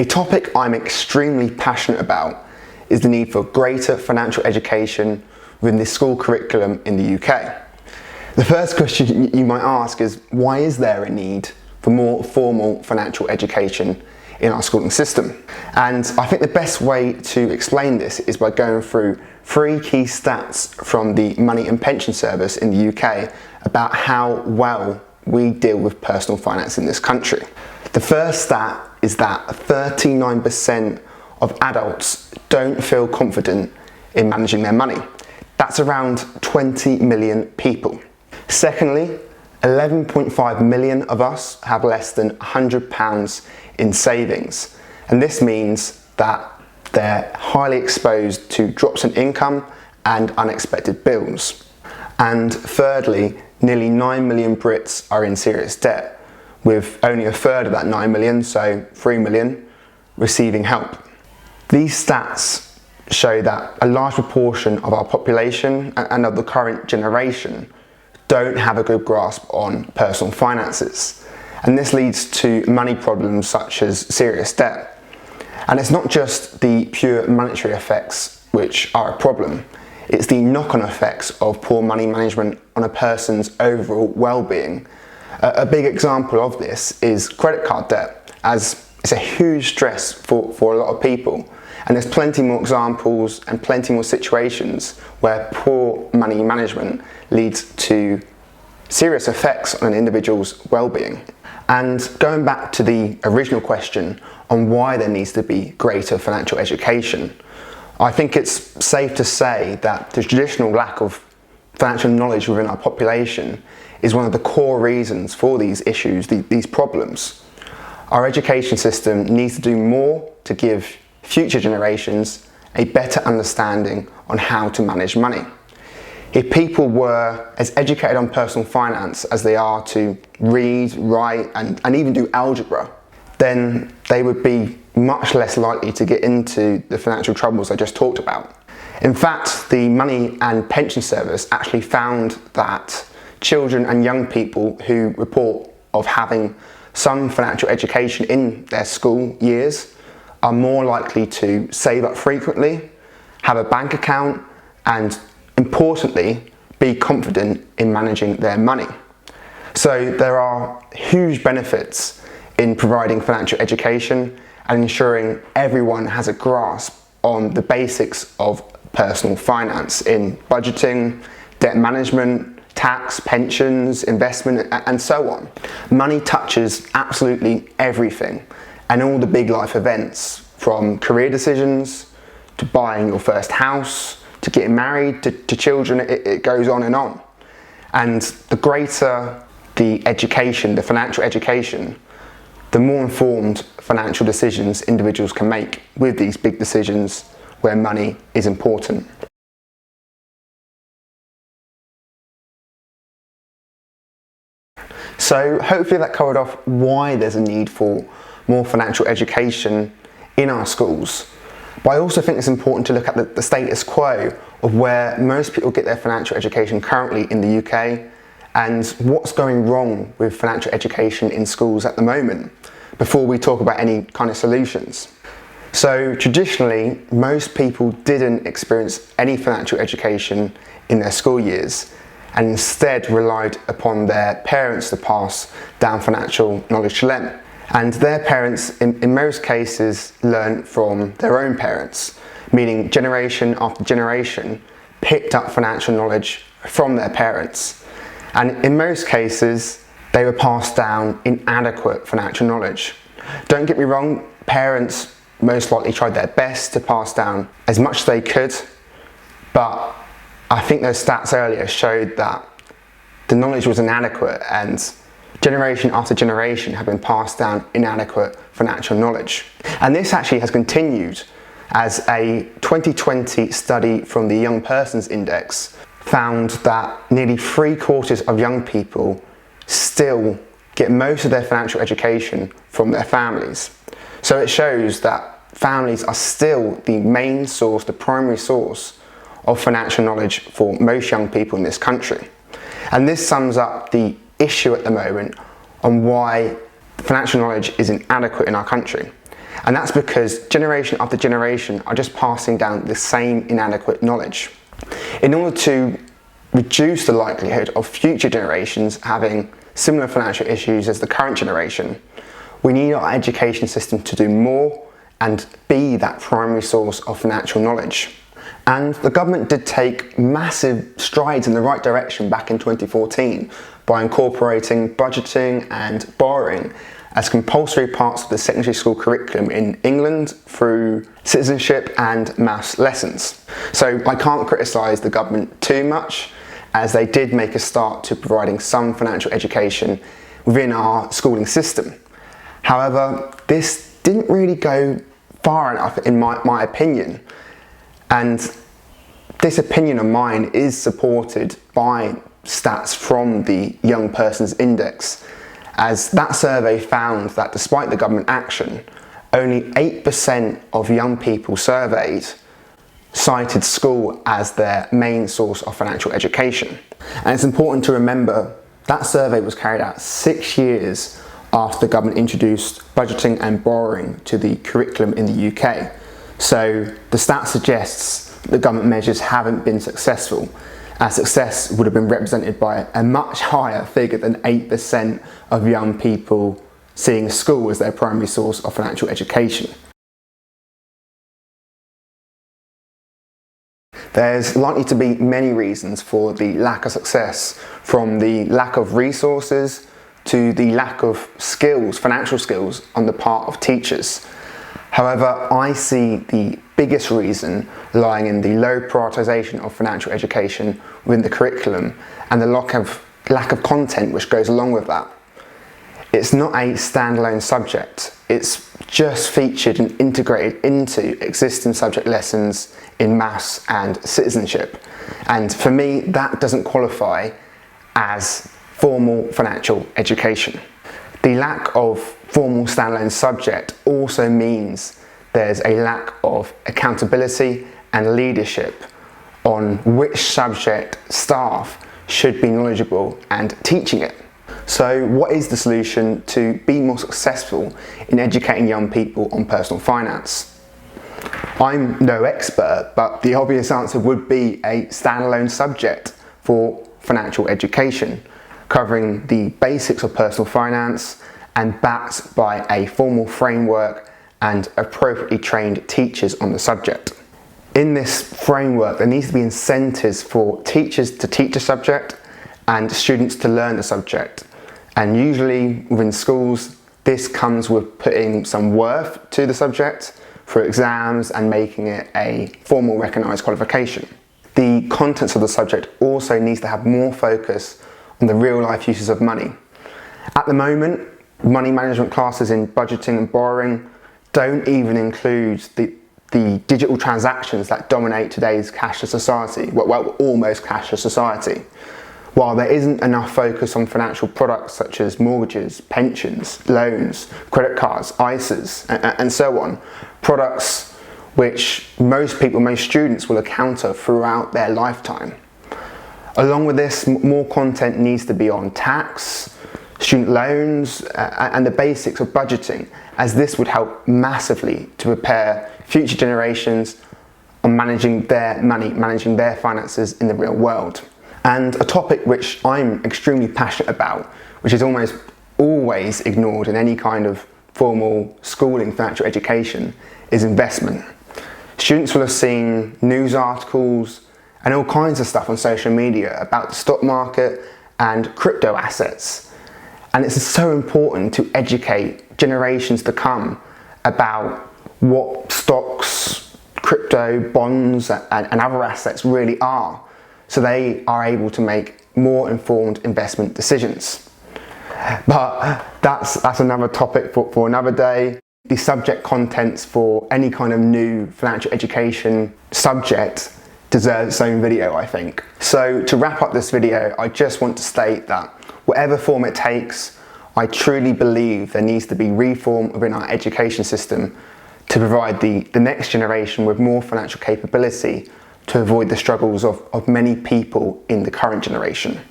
A topic I'm extremely passionate about is the need for greater financial education within the school curriculum in the UK. The first question you might ask is, why is there a need for more formal financial education in our schooling system? And I think the best way to explain this is by going through 3 key stats from the Money and Pension Service in the UK about how well we deal with personal finance in this country. The first stat is that 39% of adults don't feel confident in managing their money. That's around 20 million people. Secondly, 11.5 million of us have less than £100 in savings, and this means that they're highly exposed to drops in income and unexpected bills. And thirdly, nearly 9 million Brits are in serious debt, with only a third of that 9 million, so 3 million, receiving help. These stats show that a large proportion of our population and of the current generation don't have a good grasp on personal finances, and this leads to money problems such as serious debt. And it's not just the pure monetary effects which are a problem, it's the knock-on effects of poor money management on a person's overall well-being. A big example of this is credit card debt, as it's a huge stress for a lot of people. And there's plenty more examples and plenty more situations where poor money management leads to serious effects on an individual's well-being. And going back to the original question on why there needs to be greater financial education, I think it's safe to say that the traditional lack of financial knowledge within our population is one of the core reasons for these issues, these problems. Our education system needs to do more to give future generations a better understanding on how to manage money. If people were as educated on personal finance as they are to read, write, and even do algebra, then they would be much less likely to get into the financial troubles I just talked about. In fact, the Money and Pension Service actually found that children and young people who report of having some financial education in their school years are more likely to save up frequently, have a bank account, and importantly, be confident in managing their money. So there are huge benefits in providing financial education and ensuring everyone has a grasp on the basics of personal finance in budgeting, debt management, tax, pensions, investment, and so on. Money touches absolutely everything and all the big life events, from career decisions to buying your first house to getting married to children. It goes on and on. And the greater the education, the financial education, the more informed financial decisions individuals can make with these big decisions where money is important. So hopefully that covered off why there's a need for more financial education in our schools. But I also think it's important to look at the status quo of where most people get their financial education currently in the UK and what's going wrong with financial education in schools at the moment before we talk about any kind of solutions. So traditionally, most people didn't experience any financial education in their school years and instead relied upon their parents to pass down financial knowledge to them. And their parents, in most cases, learned from their own parents, meaning generation after generation picked up financial knowledge from their parents. And in most cases, they were passed down inadequate financial knowledge. Don't get me wrong, parents most likely tried their best to pass down as much as they could, but I think those stats earlier showed that the knowledge was inadequate and generation after generation have been passed down inadequate financial knowledge. And this actually has continued as a 2020 study from the Young Persons Index found that nearly 3/4 of young people still get most of their financial education from their families. So it shows that families are still the main source, the primary source of financial knowledge for most young people in this country. And this sums up the issue at the moment on why financial knowledge is inadequate in our country. And that's because generation after generation are just passing down the same inadequate knowledge. In order to reduce the likelihood of future generations having similar financial issues as the current generation, we need our education system to do more and be that primary source of financial knowledge. And the government did take massive strides in the right direction back in 2014 by incorporating budgeting and borrowing as compulsory parts of the secondary school curriculum in England through citizenship and maths lessons. So I can't criticise the government too much, as they did make a start to providing some financial education within our schooling system. However, this didn't really go far enough in my opinion, and this opinion of mine is supported by stats from the Young Persons Index, as that survey found that despite the government action, only 8% of young people surveyed cited school as their main source of financial education. And it's important to remember that survey was carried out 6 years after the government introduced budgeting and borrowing to the curriculum in the UK. So the stat suggests the government measures haven't been successful, as success would have been represented by a much higher figure than 8% of young people seeing school as their primary source of financial education. There's likely to be many reasons for the lack of success, from the lack of resources to the lack of skills, financial skills on the part of teachers. However, I see the biggest reason lying in the low prioritisation of financial education within the curriculum and the lack of content which goes along with that. It's not a standalone subject, it's just featured and integrated into existing subject lessons in maths and citizenship. And for me, that doesn't qualify as formal financial education. The lack of formal standalone subject also means there's a lack of accountability and leadership on which subject staff should be knowledgeable and teaching it. So what is the solution to be more successful in educating young people on personal finance? I'm no expert, but the obvious answer would be a standalone subject for financial education, covering the basics of personal finance and backed by a formal framework and appropriately trained teachers on the subject. In this framework, there needs to be incentives for teachers to teach a subject and students to learn the subject. And usually within schools, this comes with putting some worth to the subject for exams and making it a formal recognised qualification. The contents of the subject also needs to have more focus on the real life uses of money. At the moment, money management classes in budgeting and borrowing don't even include the digital transactions that dominate today's cashless society, well, almost cashless society. While there isn't enough focus on financial products such as mortgages, pensions, loans, credit cards, ISAs, and so on, products which most students will encounter throughout their lifetime. Along with this, more content needs to be on tax, student loans, and the basics of budgeting, as this would help massively to prepare future generations on managing their money, managing their finances in the real world. And a topic which I'm extremely passionate about, which is almost always ignored in any kind of formal schooling financial education, is investment. Students will have seen news articles and all kinds of stuff on social media about the stock market and crypto assets. And it's so important to educate generations to come about what stocks, crypto, bonds, and other assets really are, so they are able to make more informed investment decisions. But that's another topic for another day. The subject contents for any kind of new financial education subject deserves its own video, I think. So to wrap up this video, I just want to state that whatever form it takes, I truly believe there needs to be reform within our education system to provide the next generation with more financial capability to avoid the struggles of many people in the current generation.